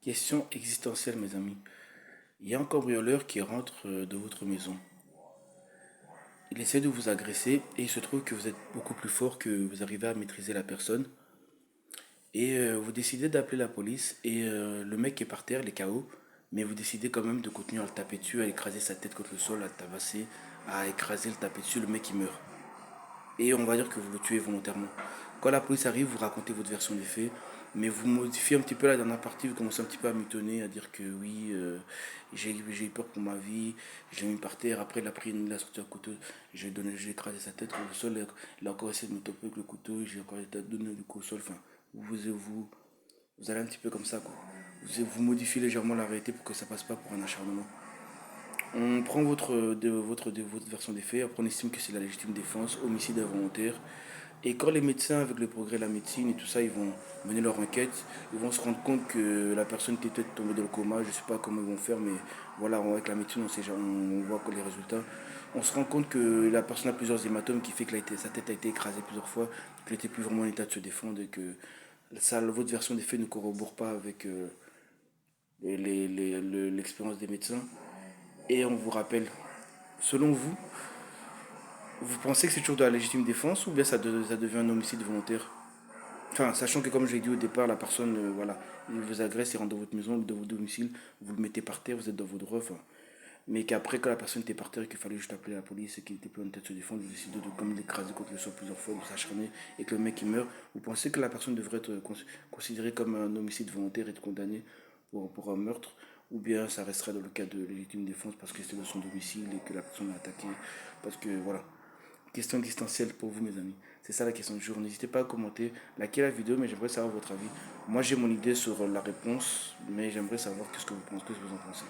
Question existentielle, mes amis. Il y a un cambrioleur qui rentre de votre maison. Il essaie de vous agresser et il se trouve que vous êtes beaucoup plus fort, que vous arrivez à maîtriser la personne. Et vous décidez d'appeler la police et le mec est par terre, il est KO. Mais vous décidez quand même de continuer à le taper dessus, à écraser sa tête contre le sol, à le tabasser, à écraser, le taper dessus, le mec il meurt. Et on va dire que vous le tuez volontairement. Quand la police arrive, vous racontez votre version des faits, mais vous modifiez un petit peu la dernière partie, vous commencez un petit peu à mitonner, à dire que oui, j'ai eu peur pour ma vie, je l'ai mis par terre, après il a sorti un couteau, j'ai écrasé sa tête contre le sol, il a encore essayé de me toper avec le couteau, j'ai encore donné du coup au sol, enfin, vous allez un petit peu comme ça, quoi. Vous modifiez légèrement la réalité pour que ça passe pas pour un acharnement. On prend votre version des faits, après on estime que c'est la légitime défense, homicide involontaire. Et quand les médecins, avec le progrès de la médecine et tout ça, ils vont mener leur enquête, ils vont se rendre compte que la personne était peut-être tombée dans le coma, je ne sais pas comment ils vont faire, mais voilà, avec la médecine, on voit que les résultats. On se rend compte que la personne a plusieurs hématomes qui fait que sa tête a été écrasée plusieurs fois, qu'elle n'était plus vraiment en état de se défendre et que votre version des faits ne corrobore pas avec l'expérience des médecins. Et on vous rappelle, selon vous, vous pensez que c'est toujours de la légitime défense ou bien ça devient un homicide volontaire? Enfin, sachant que comme je l'ai dit au départ, la personne, voilà, il vous agresse, il rentre dans votre maison, dans votre domicile, vous le mettez par terre, vous êtes dans vos droits, enfin. Mais qu'après, quand la personne était par terre et qu'il fallait juste appeler la police et qu'il était plus en tête de se défendre, vous décidez de comme l'écraser contre le sol plusieurs fois, de s'acharner et que le mec il meurt, vous pensez que la personne devrait être considérée comme un homicide volontaire et être condamnée pour un meurtre, ou bien ça resterait dans le cas de légitime défense parce que c'était dans son domicile et que la personne l'a attaqué, parce que voilà. Question existentielle pour vous, mes amis. C'est ça la question du jour. N'hésitez pas à commenter, liker la vidéo, mais j'aimerais savoir votre avis. Moi, j'ai mon idée sur la réponse, mais j'aimerais savoir qu'est-ce que vous pensez, qu'est-ce que vous en pensez.